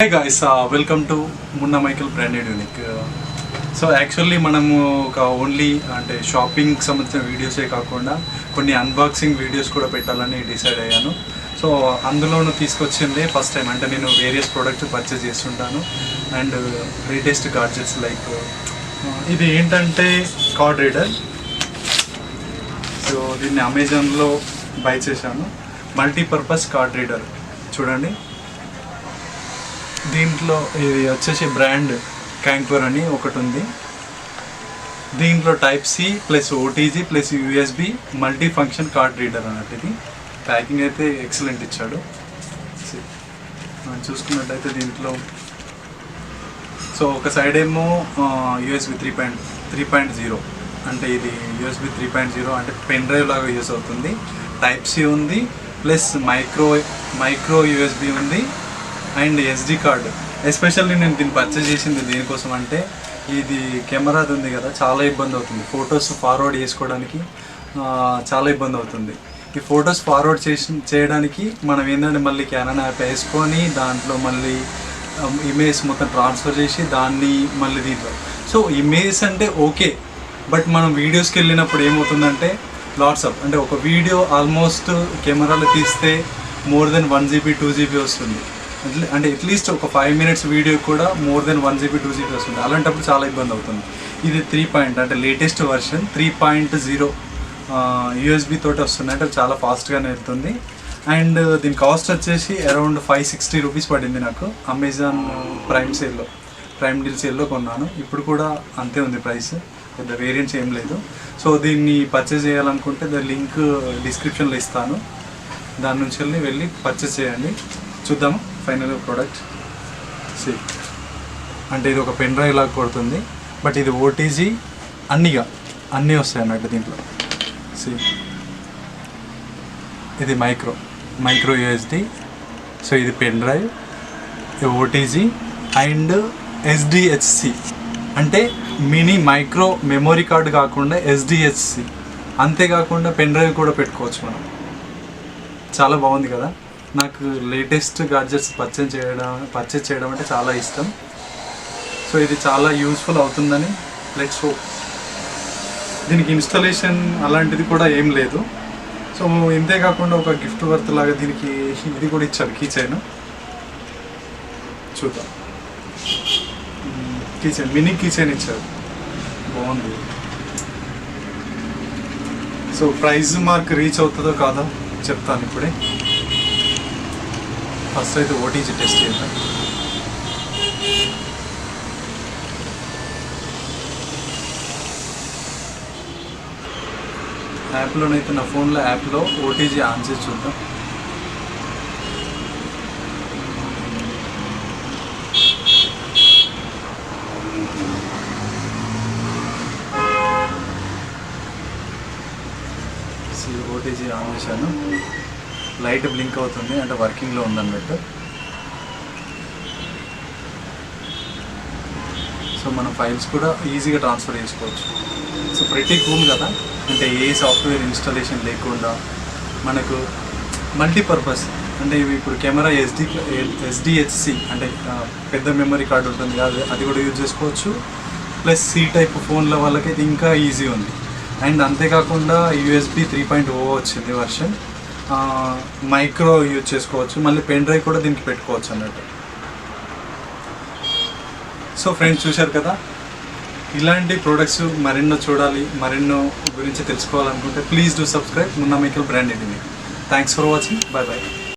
Hi guys, welcome to Munna Michael branded unique. So actually మనము ఒక only అంటే షాపింగ్కి సంబంధించిన వీడియోసే కాకుండా కొన్ని అన్బాక్సింగ్ వీడియోస్ కూడా పెట్టాలని డిసైడ్ అయ్యాను. సో అందులోనూ తీసుకొచ్చింది ఫస్ట్ టైం. అంటే నేను వేరియస్ ప్రోడక్ట్స్ పర్చేస్ చేస్తుంటాను అండ్ లేటెస్ట్ గాడ్జెట్స్ లైక్ ఇది ఏంటంటే కార్డ్ రీడర్. సో దీన్ని అమెజాన్లో బై చేశాను. మల్టీపర్పస్ కార్డ్ రీడర్ చూడండి. దీంట్లో ఇది వచ్చేసి బ్రాండ్ క్యాంక్వర్ అని ఒకటి ఉంది. దీంట్లో type C plus OTG plus USB multi function card reader అన్నట్టు. ఇది ప్యాకింగ్ అయితే ఎక్సలెంట్ ఇచ్చాడు. మనం చూసుకున్నట్టయితే దీంట్లో సో ఒక సైడ్ ఏమో యూఎస్బి 3.0 అంటే ఇది యూఎస్బి 3.0 అంటే పెన్ డ్రైవ్ లాగా యూస్ అవుతుంది. టైప్ సి ఉంది ప్లస్ మైక్రో యూఎస్బి ఉంది అండ్ ఎస్డి కార్డు. ఎస్పెషల్లీ నేను దీన్ని పర్చేస్ చేసింది దేనికోసం అంటే ఇది కెమెరాది ఉంది కదా, చాలా ఇబ్బంది అవుతుంది ఫొటోస్ ఫార్వర్డ్ చేసుకోవడానికి. చాలా ఇబ్బంది అవుతుంది. ఈ ఫొటోస్ ఫార్వర్డ్ చేయడానికి మనం ఏంటంటే మళ్ళీ కెనాన్ యాప్ వేసుకొని దాంట్లో మళ్ళీ ఇమేజ్ మొత్తం ట్రాన్స్ఫర్ చేసి దాన్ని మళ్ళీ దీంట్లో. సో ఇమేజ్ అంటే ఓకే, బట్ మనం వీడియోస్కి వెళ్ళినప్పుడు ఏమవుతుందంటే లాట్సప్ అంటే ఒక వీడియో ఆల్మోస్ట్ కెమెరాలో తీస్తే మోర్ దెన్ 1 GB 2 GB వస్తుంది. అంటే అట్లీస్ట్ ఒక 5 minutes వీడియో కూడా మోర్ దెన్ 1 GB 2 GB వస్తుంది. అలాంటప్పుడు చాలా ఇబ్బంది అవుతుంది. ఇది 3 అంటే లేటెస్ట్ వర్షన్ 3.0 యూఎస్బి తోటి వస్తుంది. అంటే చాలా ఫాస్ట్గానే వెళ్తుంది. అండ్ దీని కాస్ట్ వచ్చేసి అరౌండ్ 560 రూపీస్ పడింది నాకు. అమెజాన్ ప్రైమ్ డీల్ సేల్లో కొన్నాను. ఇప్పుడు కూడా అంతే ఉంది ప్రైస్, పెద్ద వేరియంట్స్ ఏం లేదు. సో దీన్ని పర్చేస్ చేయాలనుకుంటే దాని లింక్ డిస్క్రిప్షన్లో ఇస్తాను. దాని నుంచి వెళ్ళి పర్చేస్ చేయండి. చూద్దాము ఫైనల్ ప్రోడక్ట్. అంటే ఇది ఒక పెన్ డ్రైవ్ లాగా కొడుతుంది, బట్ ఇది ఓటీజీ అన్నీ వస్తాయి అన్నట్టు దీంట్లో. ఇది మైక్రో యూఎస్డి. సో ఇది పెన్ డ్రైవ్, ఇది ఓటీజీ అండ్ ఎస్డిహెచ్సి అంటే మినీ మైక్రో మెమొరీ కార్డు కాకుండా ఎస్డిహెచ్సి. అంతేకాకుండా పెన్ డ్రైవ్ కూడా పెట్టుకోవచ్చు మనం. చాలా బాగుంది కదా. నాకు లేటెస్ట్ గాడ్జెట్స్ పర్చేస్ చేయడం అంటే చాలా ఇష్టం. సో ఇది చాలా యూస్ఫుల్ అవుతుందని లెట్స్ హోప్. దీనికి ఇన్స్టాలేషన్ అలాంటిది కూడా ఏం లేదు. సో ఇంతే కాకుండా ఒక గిఫ్ట్ వర్త్ లాగా దీనికి ఇది కూడా ఇచ్చారు, కీ చైన్. చూద్దాం. మినీ కీ చైన్ ఇచ్చారు, బాగుంది. సో ప్రైజ్ మార్క్ రీచ్ అవుతుందో కాదో చెప్తాను ఇప్పుడే. ఫస్ట్ అయితే ఓటీజీ టెస్ట్ చేద్దాం. యాప్లోనైతే నా ఫోన్లో యాప్లో ఓటీజీ ఆన్ చేసి చూద్దాం. ఓటీజీ ఆన్ చేశాను. లైట్ బ్లింక్ అవుతుంది అంటే వర్కింగ్లో ఉందన్నట్టు. సో మనం ఫైల్స్ కూడా ఈజీగా ట్రాన్స్ఫర్ చేసుకోవచ్చు. సో ప్రతి కూల్ కదా, అంటే ఏ సాఫ్ట్వేర్ ఇన్స్టాలేషన్ లేకుండా మనకు మల్టీపర్పస్. అంటే ఇవి ఇప్పుడు కెమెరా ఎస్డిహెచ్సి అంటే పెద్ద మెమరీ కార్డు ఉంటుంది కదా, అది కూడా యూజ్ చేసుకోవచ్చు. ప్లస్ సి టైప్ ఫోన్ల వాళ్ళకైతే ఇంకా ఈజీ ఉంది. అండ్ అంతేకాకుండా యూఎస్బి 3.0 వచ్చింది వర్షన్. మైక్రో యూజ్ చేసుకోవచ్చు. మళ్ళీ పెన్ డ్రైవ్ కూడా దీనికి పెట్టుకోవచ్చు అన్నట్టు. సో ఫ్రెండ్స్ చూశారు కదా, ఇలాంటి ప్రోడక్ట్స్ మరెన్నో గురించి తెలుసుకోవాలనుకుంటే please do subscribe Munna Michael branded unique. Thanks for watching. By.